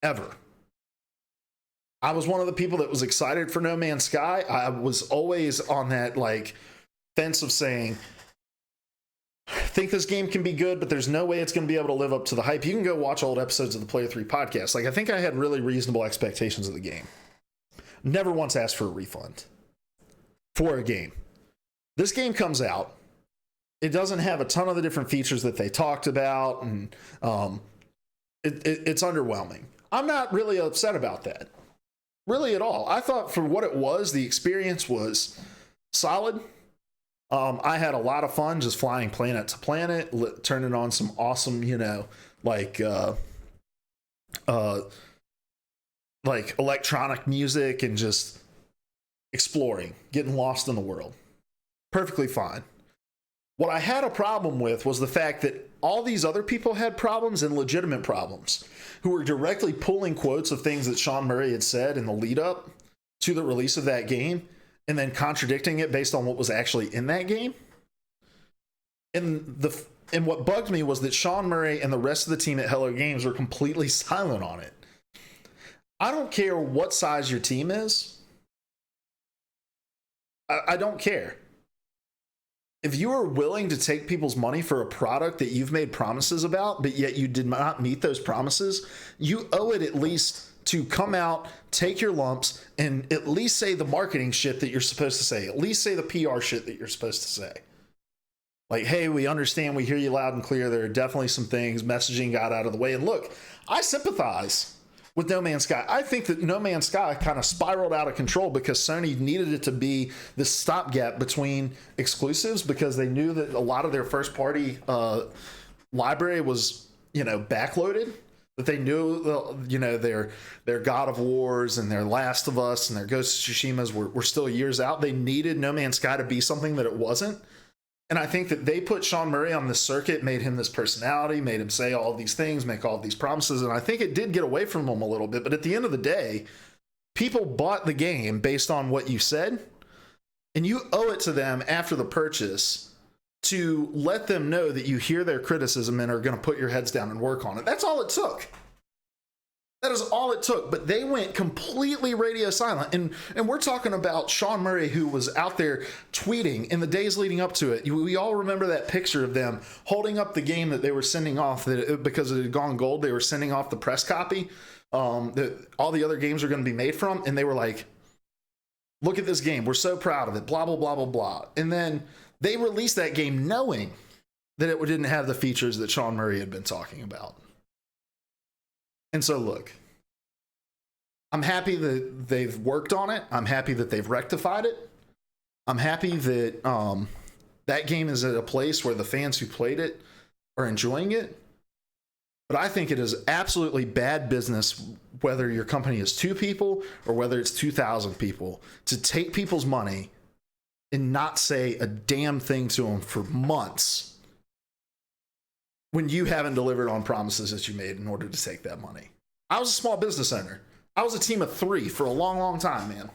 Ever. I was one of the people that was excited for No Man's Sky. I was always on that like fence of saying, think this game can be good, but there's no way it's going to be able to live up to the hype. You can go watch old episodes of the Player 3 podcast. Like, I think I had really reasonable expectations of the game. Never once asked for a refund for a game. This game comes out. It doesn't have a ton of the different features that they talked about, and it's underwhelming. I'm not really upset about that, really at all. I thought for what it was, the experience was solid. I had a lot of fun just flying planet to planet, turning on some awesome, like electronic music and just exploring, getting lost in the world. Perfectly fine. What I had a problem with was the fact that all these other people had problems, and legitimate problems, who were directly pulling quotes of things that Sean Murray had said in the lead up to the release of that game, and then contradicting it based on what was actually in that game. And what bugged me was that Sean Murray and the rest of the team at Hello Games were completely silent on it. I don't care what size your team is. I don't care. If you are willing to take people's money for a product that you've made promises about, but yet you did not meet those promises, you owe it at least to come out, take your lumps, and at least say the marketing shit that you're supposed to say. At least say the PR shit that you're supposed to say. Like, hey, we understand, we hear you loud and clear. There are definitely some things, messaging got out of the way. And look, I sympathize with No Man's Sky. I think that No Man's Sky kind of spiraled out of control because Sony needed it to be this stopgap between exclusives, because they knew that a lot of their first party library was, backloaded. That they knew, their God of Wars and their Last of Us and their Ghost of Tsushimas were still years out. They needed No Man's Sky to be something that it wasn't. And I think that they put Sean Murray on this circuit, made him this personality, made him say all these things, make all these promises. And I think it did get away from him a little bit. But at the end of the day, people bought the game based on what you said. And you owe it to them after the purchase to let them know that you hear their criticism and are going to put your heads down and work on it. That's all it took. That is all it took, but they went completely radio silent. And we're talking about Sean Murray, who was out there tweeting in the days leading up to it. We all remember that picture of them holding up the game that they were sending off, because it had gone gold. They were sending off the press copy that all the other games are going to be made from, and they were like, look at this game. We're so proud of it, blah, blah, blah, blah, blah. And then they released that game knowing that it didn't have the features that Sean Murray had been talking about. And so, look, I'm happy that they've worked on it. I'm happy that they've rectified it. I'm happy that that game is at a place where the fans who played it are enjoying it. But I think it is absolutely bad business, whether your company is 2 people or whether it's 2,000 people, to take people's money and not say a damn thing to them for months when you haven't delivered on promises that you made in order to take that money. I was a small business owner. I was a team of 3 for a long, long time, man.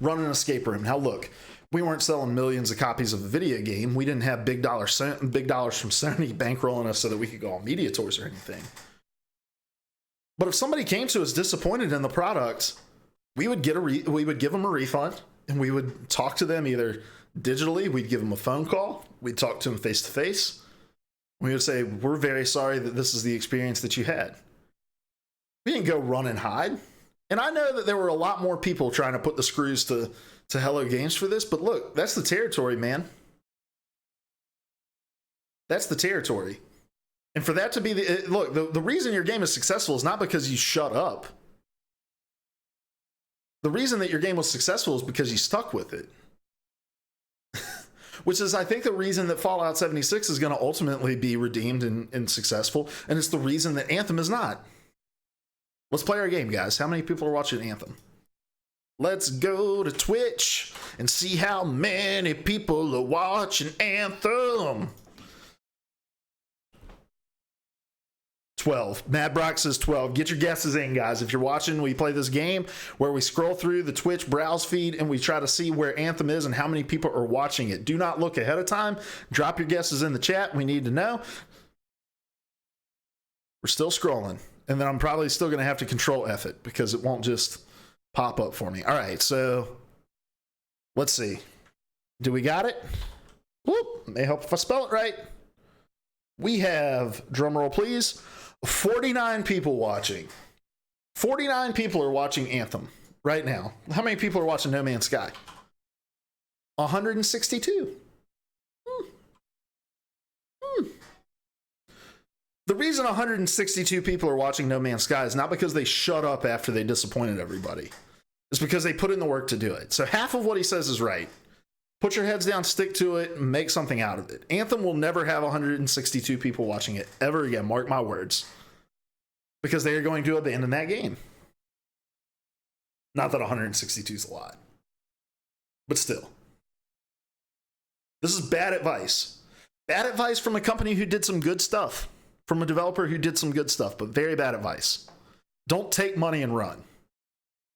Running an escape room. Now, look, we weren't selling millions of copies of a video game. We didn't have big dollars from Sony bankrolling us so that we could go on media tours or anything. But if somebody came to us disappointed in the product, we would give them a refund, and we would talk to them either digitally. We'd give them a phone call. We'd talk to them face to face. We would say, we're very sorry that this is the experience that you had. We didn't go run and hide. And I know that there were a lot more people trying to put the screws to Hello Games for this, but look, that's the territory, man. That's the territory. And for that to be the reason your game is successful is not because you shut up. The reason that your game was successful is because you stuck with it. Which is, I think, the reason that Fallout 76 is going to ultimately be redeemed and successful. And it's the reason that Anthem is not. Let's play our game, guys. How many people are watching Anthem? Let's go to Twitch and see how many people are watching Anthem. 12. Mad Brock says 12. Get your guesses in, guys. If you're watching, we play this game where we scroll through the Twitch browse feed and we try to see where Anthem is and how many people are watching it. Do not look ahead of time. Drop your guesses in the chat. We need to know. We're still scrolling. And then I'm probably still going to have to control F it because it won't just pop up for me. All right, so let's see. Do we got it? Whoop. May help if I spell it right. We have, drumroll please, 49 people watching. 49 people are watching Anthem right now. How many people are watching No Man's Sky? 162. The reason 162 people are watching No Man's Sky is not because they shut up after they disappointed everybody. It's because they put in the work to do it. So half of what he says is right. Put your heads down, stick to it, and make something out of it. Anthem will never have 162 people watching it ever again. Mark my words. Because they are going to abandon that game. Not that 162 is a lot. But still. This is bad advice. Bad advice from a company who did some good stuff. From a developer who did some good stuff, but very bad advice. Don't take money and run.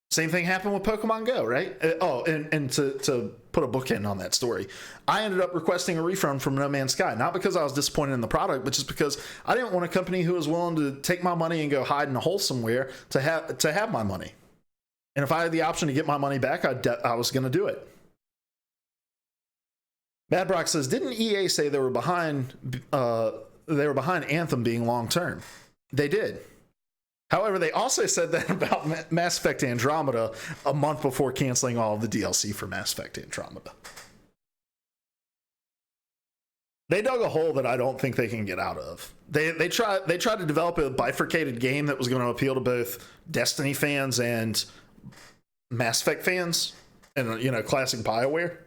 Same thing happened with Pokemon Go, right? And to put a bookend on that story, I ended up requesting a refund from No Man's Sky, not because I was disappointed in the product, but just because I didn't want a company who was willing to take my money and go hide in a hole somewhere to have my money. And if I had the option to get my money back, I was going to do it. Bad Brock says, didn't EA say they were behind Anthem being long term? They did. However, they also said that about Mass Effect Andromeda a month before canceling all of the DLC for Mass Effect Andromeda. They dug a hole that I don't think they can get out of. They tried to develop a bifurcated game that was going to appeal to both Destiny fans and Mass Effect fans, and classic BioWare.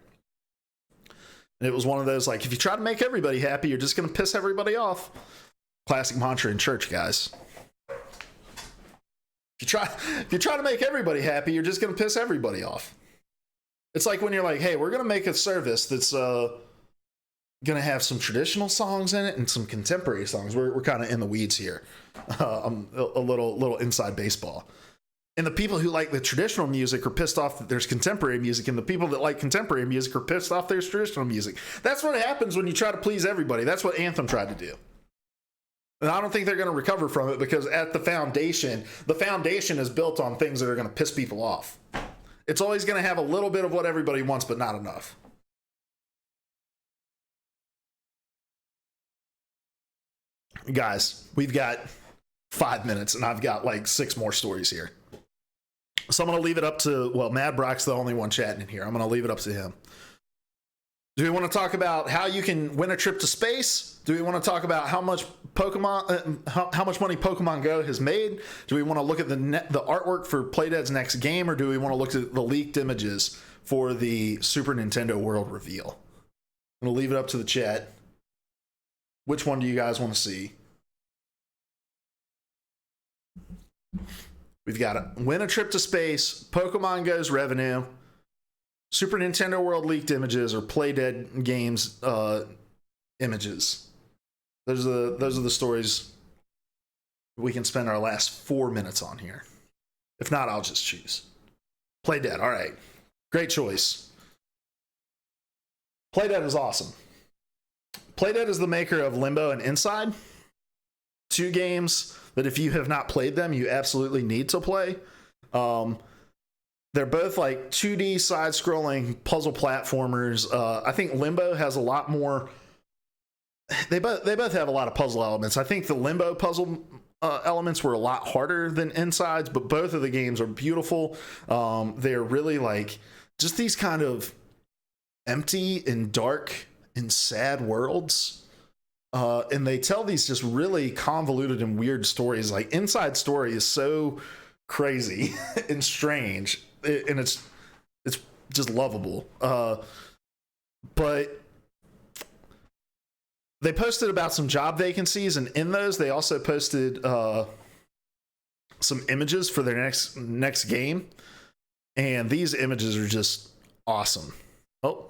And it was one of those, like, if you try to make everybody happy, you're just going to piss everybody off. Classic mantra in church, guys. If you try to make everybody happy, you're just going to piss everybody off. It's like when you're like, hey, we're going to make a service that's going to have some traditional songs in it and some contemporary songs. We're kind of in the weeds here. I'm a little inside baseball. And the people who like the traditional music are pissed off that there's contemporary music, and the people that like contemporary music are pissed off there's traditional music. That's what happens when you try to please everybody. That's what Anthem tried to do. And I don't think they're going to recover from it because at the foundation is built on things that are going to piss people off. It's always going to have a little bit of what everybody wants, but not enough. Guys, we've got 5 minutes and I've got like 6 more stories here. So I'm going to leave it up to, well, Mad Brock's the only one chatting in here. I'm going to leave it up to him. Do we want to talk about how you can win a trip to space? Do we want to talk about how much how much money Pokemon Go has made? Do we want to look at the artwork for Playdead's next game, or do we want to look at the leaked images for the Super Nintendo World reveal? I'm going to leave it up to the chat. Which one do you guys want to see? We've got to win a trip to space, Pokemon Go's revenue, Super Nintendo World leaked images, or Playdead Games images. Those are the stories we can spend our last 4 minutes on here. If not, I'll just choose Playdead. All right, great choice. Playdead is awesome. Playdead is the maker of Limbo and Inside, 2 games that if you have not played them, you absolutely need to play. They're both like 2D side-scrolling puzzle platformers. I think Limbo has a lot more. They both have a lot of puzzle elements. I think the Limbo puzzle elements were a lot harder than Inside's, but both of the games are beautiful. They're really like just these kind of empty and dark and sad worlds. And they tell these just really convoluted and weird stories. Like Inside Story is so crazy and strange, and it's just lovable. But they posted about some job vacancies, and in those they also posted some images for their next game, and these images are just awesome. Oh,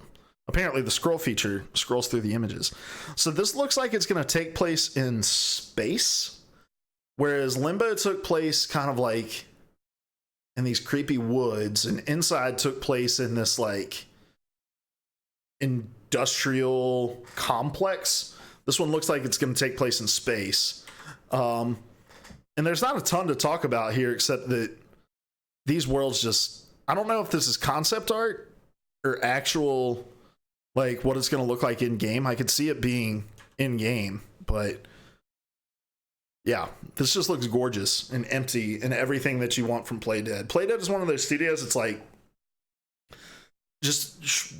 apparently the scroll feature scrolls through the images. So this looks like it's going to take place in space, whereas Limbo took place kind of like in these creepy woods, and Inside took place in this like industrial complex. This one looks like it's going to take place in space. And there's not a ton to talk about here except that these worlds just, I don't know if this is concept art or actual, like what it's going to look like in game. I could see it being in game, but yeah, this just looks gorgeous and empty and everything that you want from Playdead. Playdead is one of those studios. It's like just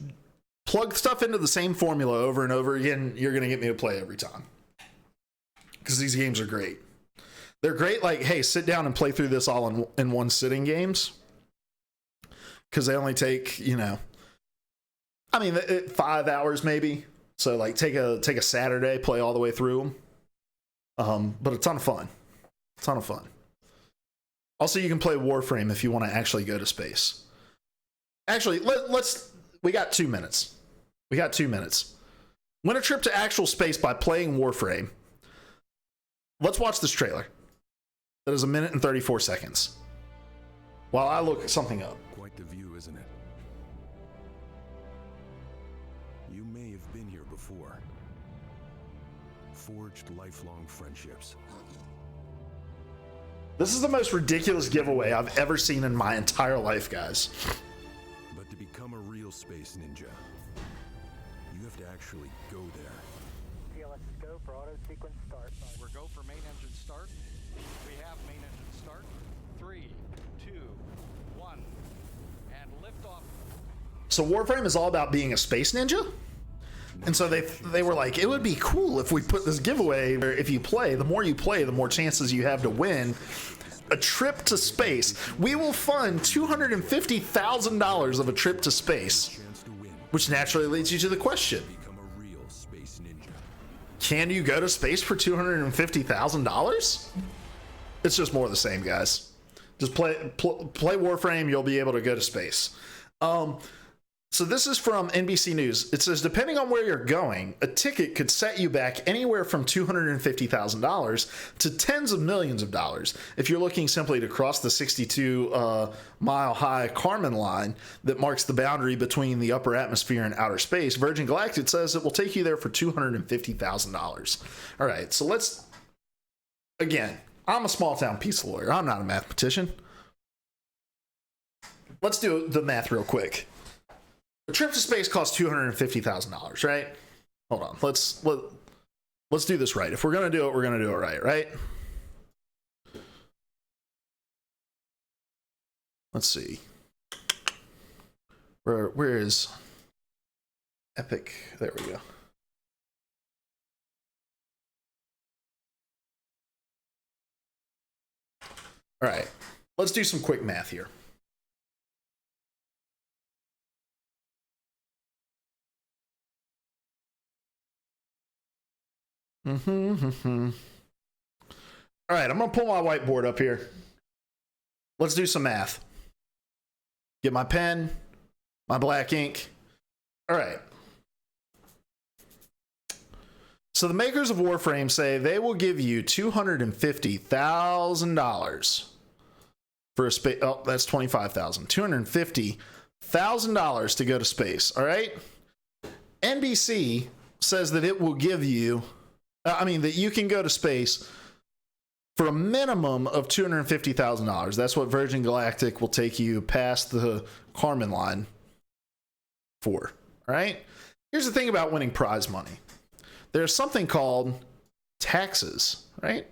plug stuff into the same formula over and over again. You're going to get me to play every time because these games are great. They're great. Like, hey, sit down and play through this all in one sitting games. Because they only take, 5 hours maybe. So like take a Saturday, play all the way through them. But a ton of fun. Also, you can play Warframe if you want to actually go to space. Actually, we got 2 minutes. Win a trip to actual space by playing Warframe. Let's watch this trailer. That is 1 minute and 34 seconds. While I look something up. Quite the view, isn't it? You may have been here before. Forged lifelong friendships. This is the most ridiculous giveaway I've ever seen in my entire life, guys. But to become a real space ninja, you have to actually go there. PLS is go for auto sequence start. We're go for main engine start. We have main engine start. 3, 2, 1, and liftoff. So Warframe is all about being a space ninja? And so they were like, it would be cool if we put this giveaway where if you play, the more you play, the more chances you have to win a trip to space. We will fund $250,000 of a trip to space, which naturally leads you to the question. Become a real space ninja. Can you go to space for $250,000? It's just more of the same, guys. Just play Warframe, you'll be able to go to space. So this is from NBC News. It says, depending on where you're going, a ticket could set you back anywhere from $250,000 to tens of millions of dollars. If you're looking simply to cross the 62-mile-high Kármán line that marks the boundary between the upper atmosphere and outer space, Virgin Galactic says it will take you there for $250,000. All right, so let's again, I'm a small town pizza lawyer. I'm not a mathematician. Let's do the math real quick. A trip to space costs $250,000, right? Hold on. Let's do this right. If we're gonna do it, we're gonna do it right, right? Let's see. Where is Epic? There we go. All right, let's do some quick math here. All right, I'm gonna pull my whiteboard up here. Let's do some math. Get my pen, my black ink. All right. So the makers of Warframe say they will give you $250,000 for a space. Oh, that's $25,000. $250,000 to go to space. All right. NBC says that it will give you, that you can go to space for a minimum of $250,000. That's what Virgin Galactic will take you past the Kármán line for. All right. Here's the thing about winning prize money. There's something called taxes, right?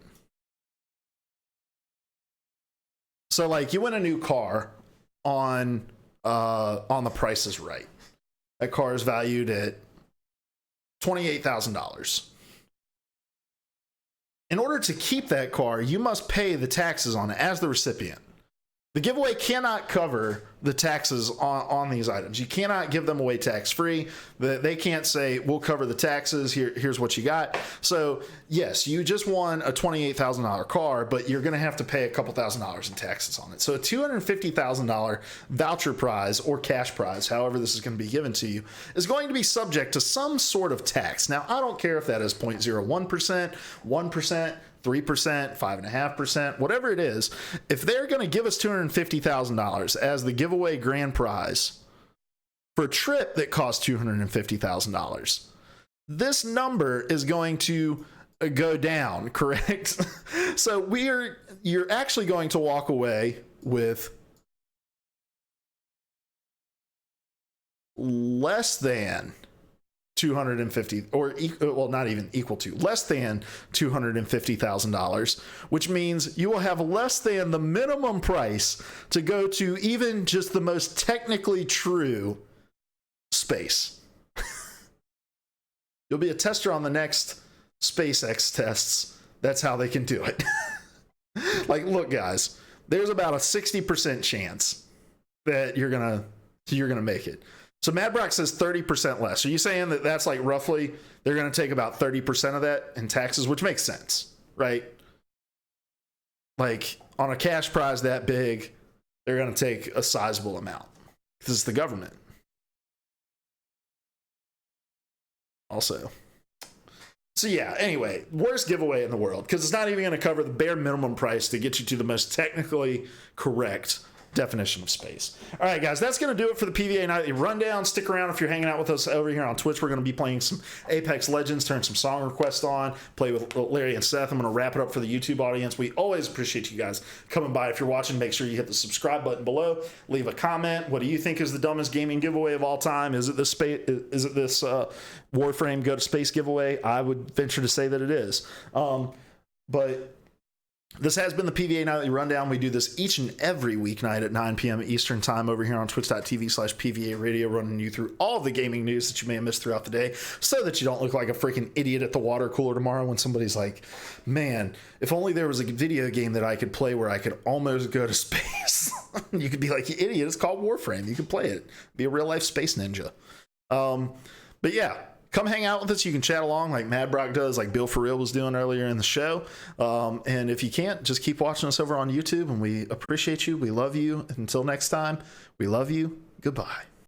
So like you win a new car on The Price is Right. That car is valued at $28,000. In order to keep that car, you must pay the taxes on it as the recipient. The giveaway cannot cover the taxes on these items. You cannot give them away tax-free. They can't say, we'll cover the taxes, here's what you got. So, yes, you just won a $28,000 car, but you're going to have to pay a couple $1,000s in taxes on it. So a $250,000 voucher prize or cash prize, however this is going to be given to you, is going to be subject to some sort of tax. Now, I don't care if that is 0.01%, 1%, 3%, 5.5%, whatever it is. If they're going to give us $250,000 as the giveaway grand prize for a trip that costs $250,000, this number is going to go down, correct? So you're actually going to walk away with less than 250, or well, not even equal to, less than $250,000, which means you will have less than the minimum price to go to even just the most technically true space. You'll be a tester on the next SpaceX tests. That's how they can do it. Like, look, guys, there's about a 60% chance that you're gonna make it. So Madbrock says 30% less. Are you saying that that's like roughly they're going to take about 30% of that in taxes, which makes sense, right? Like on a cash prize that big, they're going to take a sizable amount because it's the government. Also. So yeah, anyway, worst giveaway in the world because it's not even going to cover the bare minimum price to get you to the most technically correct definition of space. All right, guys, that's going to do it for the PvA Nightly Rundown. Stick around if you're hanging out with us over here on Twitch. We're going to be playing some Apex Legends, turn some song requests on, play with Larry and Seth. I'm going to wrap it up for the YouTube audience. We always appreciate you guys coming by. If you're watching, make sure you hit the subscribe button below. Leave a comment. What do you think is the dumbest gaming giveaway of all time? Is it this Warframe Go to Space giveaway? I would venture to say that it is. But this has been the PvA Nightly Rundown. We do this each and every weeknight at 9 p.m. Eastern Time over here on twitch.tv/PVA Radio, running you through all the gaming news that you may have missed throughout the day so that you don't look like a freaking idiot at the water cooler tomorrow when somebody's like, man, if only there was a video game that I could play where I could almost go to space. You could be like, you idiot, it's called Warframe. You can play it. Be a real-life space ninja. But yeah. Come hang out with us. You can chat along like Mad Brock does, like Bill For Real was doing earlier in the show. And if you can't, just keep watching us over on YouTube, and we appreciate you. We love you. Until next time, we love you. Goodbye.